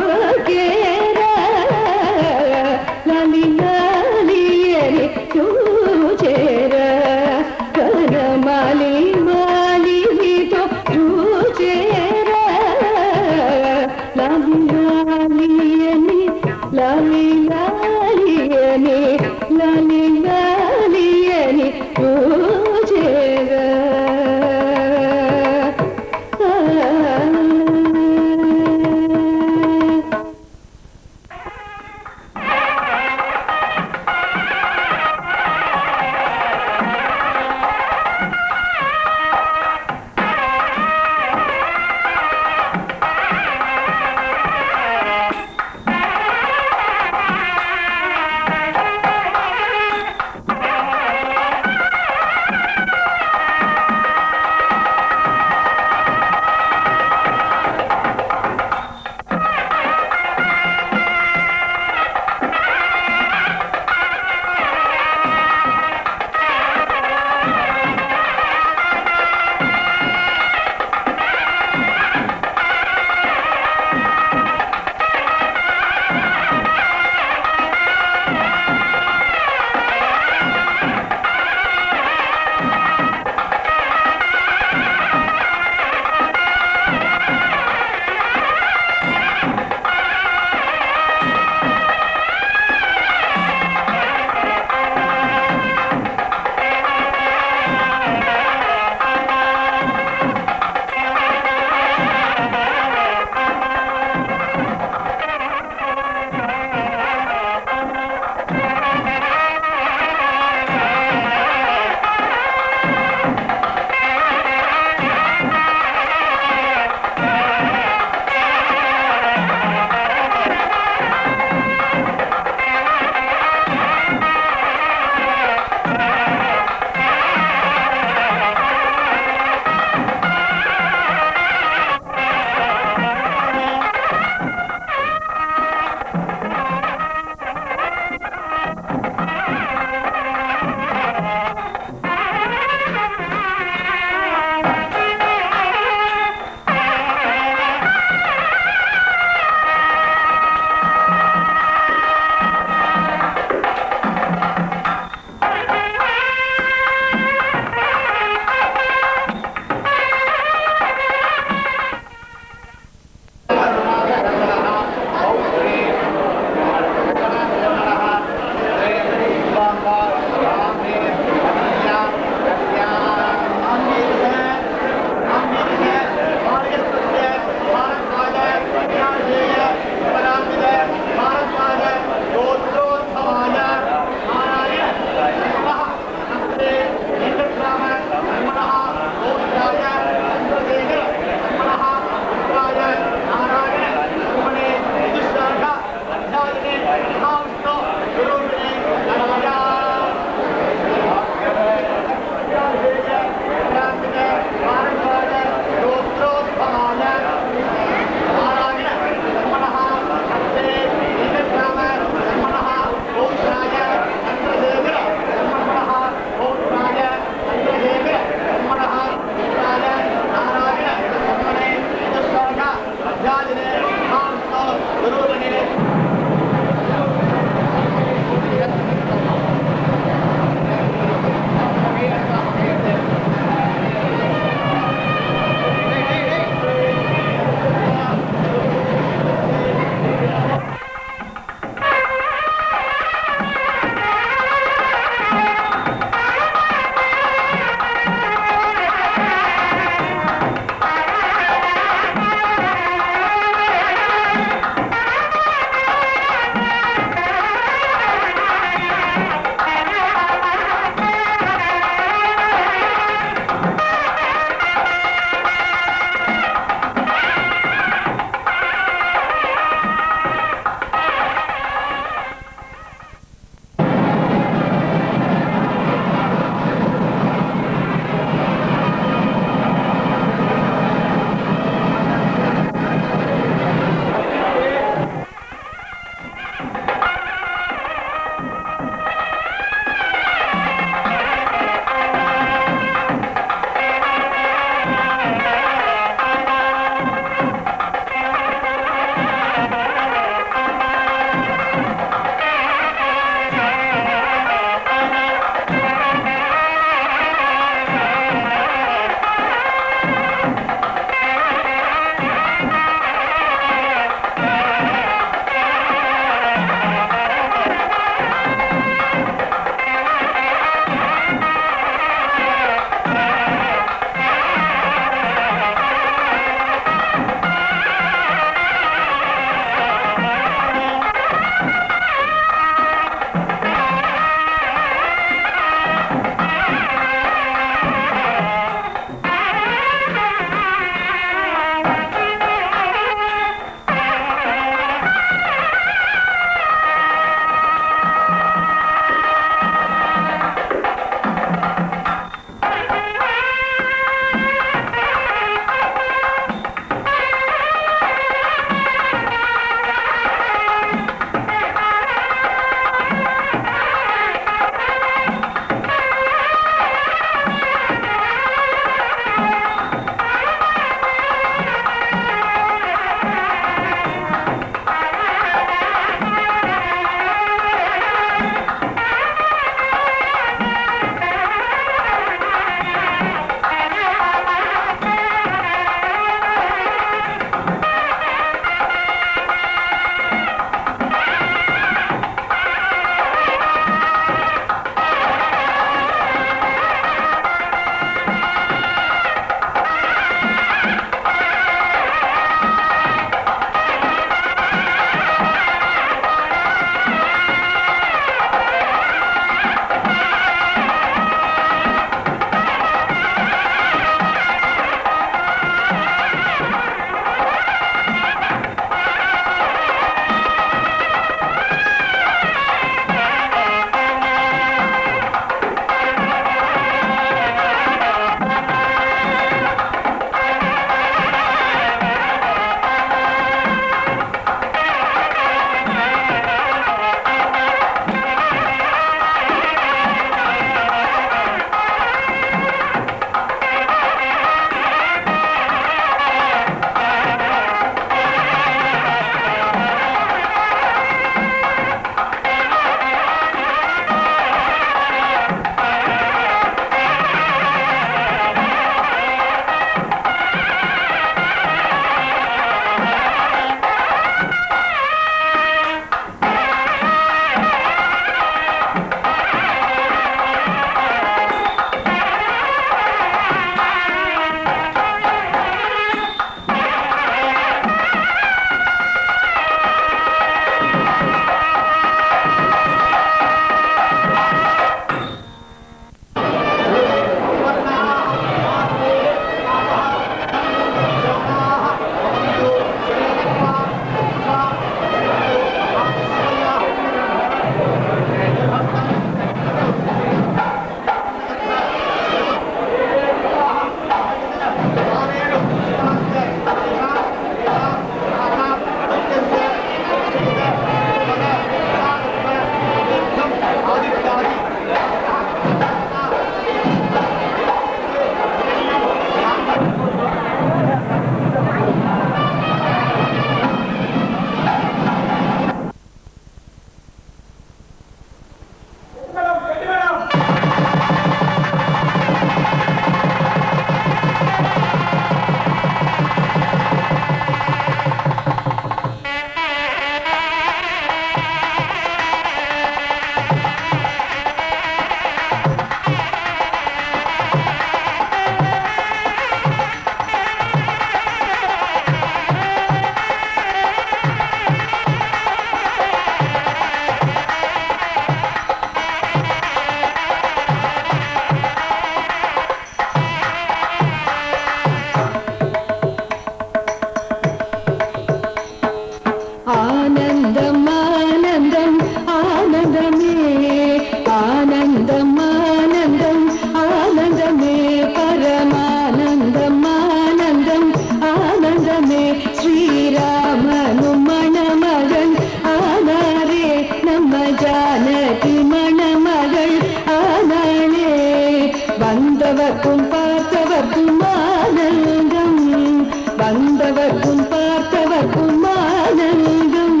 வந்தவர்க்கும் பார்த்தவர்க்கும் ஆனந்தம்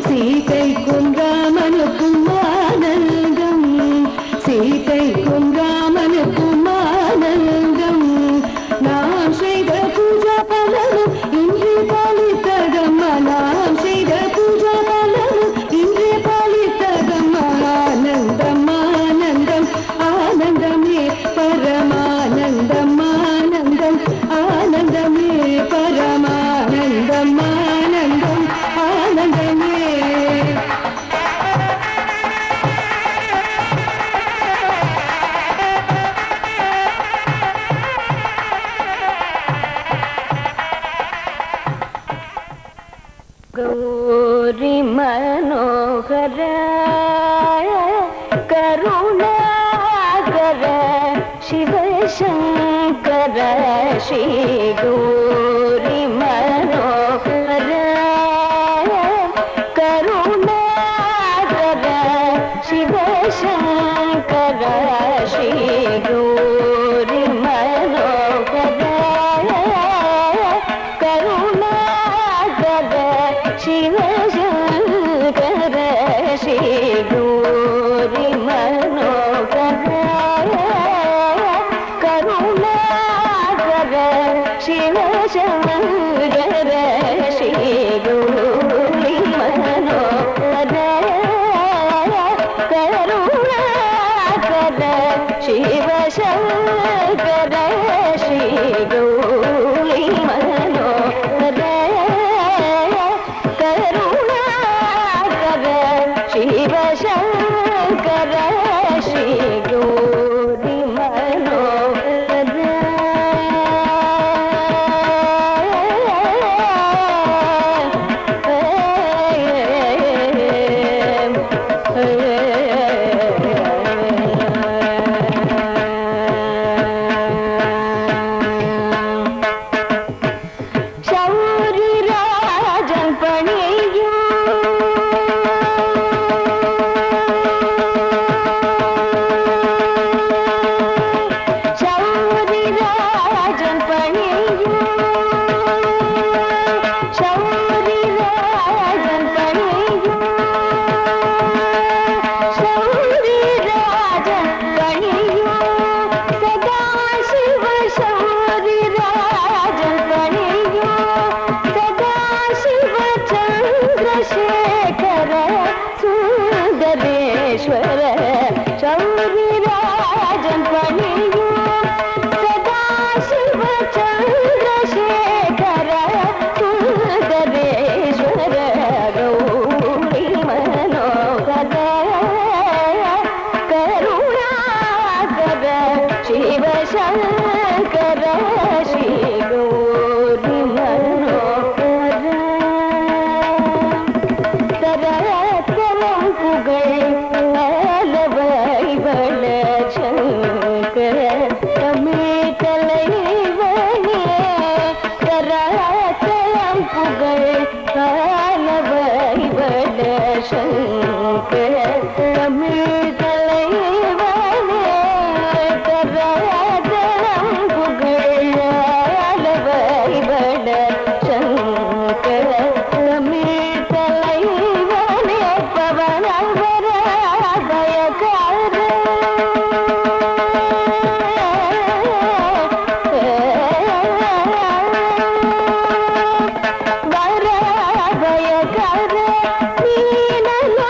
சீதைக்கும் ராமனுக்கும் ஆனந்தம் சீதைக்கும் ராமனுக்கும் ஆனந்தம் நாம் செய்த பூஜா பலனும் இன்று பாலித்ததம்மா நாம் செய்த பூஜா பலனும் இன்று பாலித்ததம்மா ஆனந்தம் ஆனந்தம் ஆனந்தமே பரமானந்தம் ஆனந்தம் ஆனந்தமே பரமானந்தம் ஆனந்தம் ஆனந்தமே गौरी मनोहर करुणाकर शिव शंकर श्री गौरी मनोहर करुणाकर शिव शंकर श्री गौरी मनोहर करुणाकर शिव शंकर श्री गौरी मनोहर करुणाकर शिव शंकर श्री गौरी मनोहर करुणाकर शिव शंकर श्री गौरी मनोहर करुणाकर शिव शंकर श्री गौरी मनोहर शौरी राजन पणियू शौरी राजन पणियू शौरी राजन पणियू शौरी राजन पणियू सदा शिव शौरी राजन पणियू सदा शिव चंद्रशेखर सुंदरेश्वर शौरी राजन पणियू सदा शिव चंद्रशेखर सुंदरेश्वर गौरी मनोहर करुणाकर शिव शंकर श्री गौरी मनोहर தரத்தலம் புகழ் அளவை வள சங்கர் தமிழ் தலைவனே தரத்தலம் புகழ் அளவை வள சங்கர் தமிழ் தலைவனே தரத்தலம் புகழ் அளவை வள சங்கர் தமிழ் தலைவனே பவனவர பயக்கார வர பயக்கார நீனலோ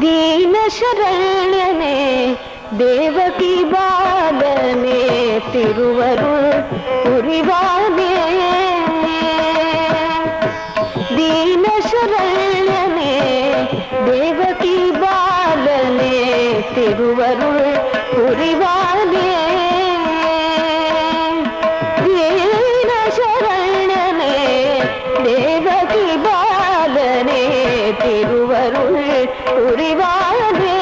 ದೀನ ಶರಣ್ಯನೇ ದೇವಕಿ ಬಾಲನೆ ತಿರುವರುಳ್ ಪುರಿವಾನೆ ದೀನ ಶರಣ್ಯನೇ ದೇವಕಿ ಬಾಲನೆ ತಿರುವರುಳ್ ಪುರಿವಾನೆ ದೀನ ಶರಣ್ಯನೇ ದೇವಕಿ ಬಾಲನೆ ತಿರುವರುಳ್ ಪುರಿವಾನೆ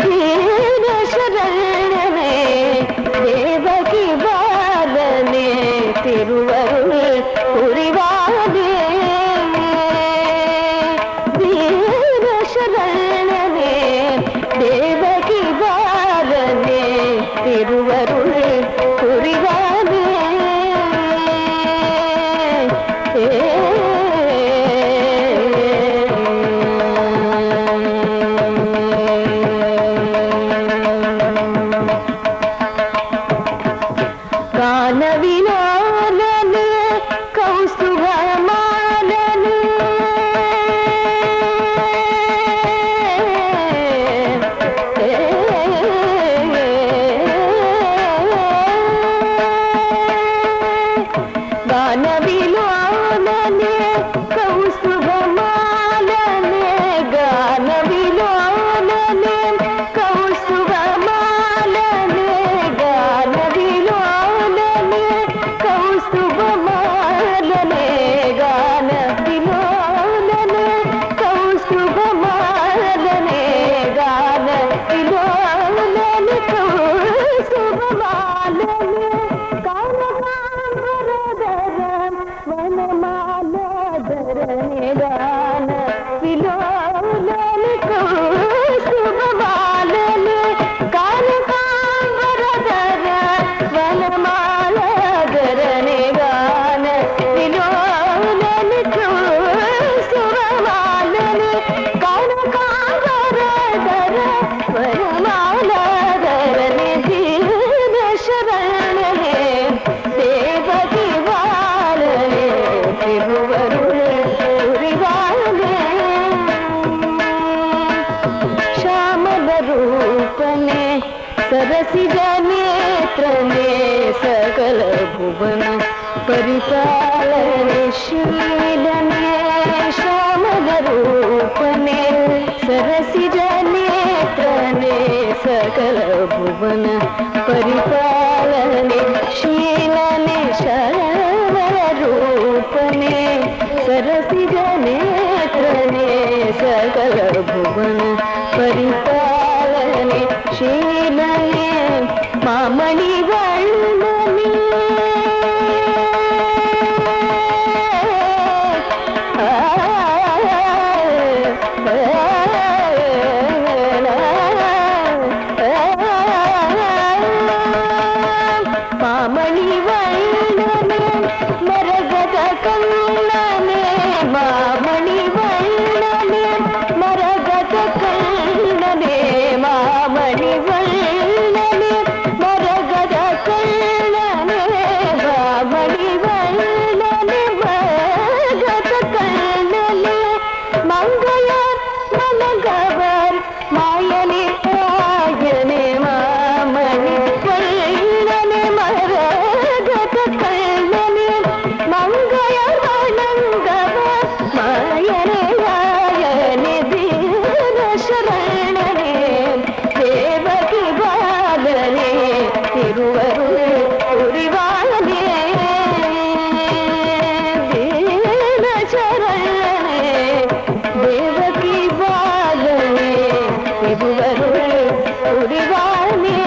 ದೀನ ಶರಣ್ಯನೇ ದೇವಕಿ ಬಾಲನೆ ತಿರುವರುಳ್ ಪುರಿವಾನೆ ದೀನ ಶರಣ್ಯನೇ ದೇವಕಿ ಬಾಲನೆ ತಿರುವರುಳ್ ಪುರಿವಾನೆ ಗಾನವಿನೋದನೆ ಕೌಸ್ತುಭ ಮಾಲನೆ ಗಾನವಿನೋದನೆ ಕೌಸ್ತುಭ ಮಾಲನೆ ಗಾನವಿನೋದನೆ ಕೌಸ್ತುಭ ಮಾಲನೆ ಗಾನವಿನೋದನೆ ಕೌಸ್ತುಭ ಮಾಲನೆ ಗಾನವಿನೋದನೆ ಕೌಸ್ತುಭ ಮಾಲನೆ ಗಾನವಿನೋದನೆ ಕೌಸ್ತುಭ ಮಾಲನೆ ಕಾನಕಾಂಬರಧರ ವನಮಾಲಾಧರನೆ ಗಾನ ವಿಲೋಲನೆ ಕೌಸ್ತುಭ ಮಾಲನೆ ಕಾನಕಾಂಬರಧರ ವನಮಾಲಾಧರನೆ ಗಾನ ವಿಲೋಲನೆ ಕೌಸ್ತುಭ ಮಾಲನೆ ಕಾನಕಾಂಬರಧರ ವನಮಾಲಾಧರನೆ ದೀನ ಶರಣನೆ ದೇವಕಿ ಬಾಲನೆ ತಿರುವರುಳ್ ಪುರಿವಾನೆ ಶ್ಯಾಮಲ ರೂಪನೆ ಸರಸಿಜ ನೇತ್ರನೆ ಸಕಲ ಭುವನ ಪರಿಪಾಲನೆ ಶೀಲನೆ ಶ್ಯಾಮಲ ರೂಪನೆ ಸರಸಿಜ ನೇತ್ರನೆ ಸಕಲ ಭುವನ ಪರಿಪಾಲನೆ ಶೀಲನೆ ಶರವರ ರೂಪನೆ ಸರಸಿಜ ನೇತ್ರನೆ ಸಕಲ ಭುವನ ಪರಿಪಾಲನೆ ಶೀಲನೆ ಮಾಮಣಿ ವರ್ಣನೆ ಮಾಮಣಿ ವರ್ಣನೆ ಮರಗದ ಕಣ್ಣನೆ ಮಾಮಣಿ ವರ್ಣನೆ ಮರಗದ ಕಣ್ಣನೆ ಮಾಮಣಿ ವರ್ಣನೆ ಮರಗದ ಕಣ್ಣನೆ ಮಾಮಣಿ ವರ್ಣನೆ ಮರಗದ ಕಣ್ಣನೆ ಮಂಗಳರ್ ಮಲಗವರ್ ಮಾಯನೆ ಆಯನೆ ಮಾಮಣಿ ವರ್ಣನೆ ಮರಗದ ಕಣ್ಣನೆ ಮಂಗಯ ಮಣಂಗವ ಮಾಯನೆ ಆಯನೆ ದೀನ ಶರಣನೆ ದೇವಕಿ ಬಾಲನೆ ತಿರುವರುಳ್ ಪುರಿವಾನೆ ದೀನ ಶರಣನೆ ದೇವಕಿ ಬಾಲನೆ ತಿರುವರುಳ್ ಪುರಿವಾನೆ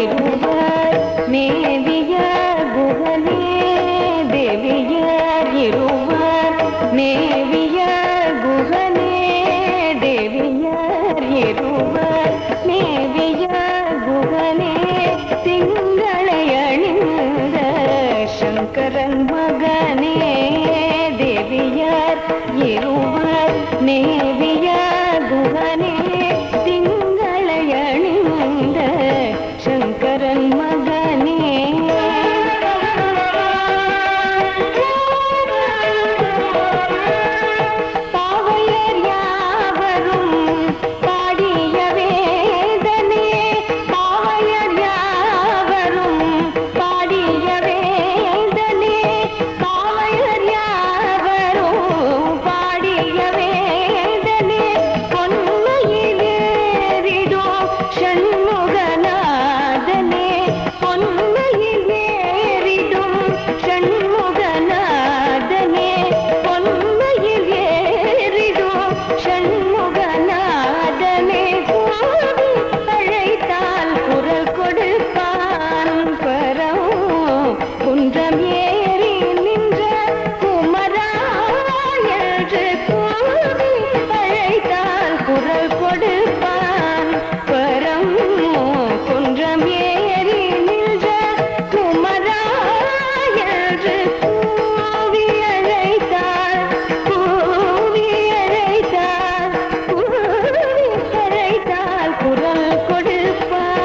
இருவர் மேவியார் குகனே தேவியார் இருவர் மேவியார் குகனே தேவியார் இருவர் மேவியார் குகனே திங்களை அணிந்த சங்கரன் மகனே தேவியார் இருவர் மேவியார் குகனே திங்களை அணிந்த சங்கரன் மகனே பாவையர் யாவரும் பாடிய வேதனே பாவையர் யாவரும் பாடிய வேதனே பாவையர் யாவரும் பாடிய வேதனே பொன்மையிலேறிடோ ஷண்முகநாதனே பொன்மையிலேறிடும் ஷண்முகநாதனே பொன்மையில் ஏறிடும் ஷண்முகநாதனே கூவி அழைத்தால் குரல் கொடுப்பான் பரம் குன்றம் ஏறி நின்ற குமரா என்று கூவி அழைத்தால் குரல் கொடுப்பான் பரம் குன்றம் ஏறி நின்ற குமரா என்று கூவி அழைத்தால் குரல் கொடுப்பான்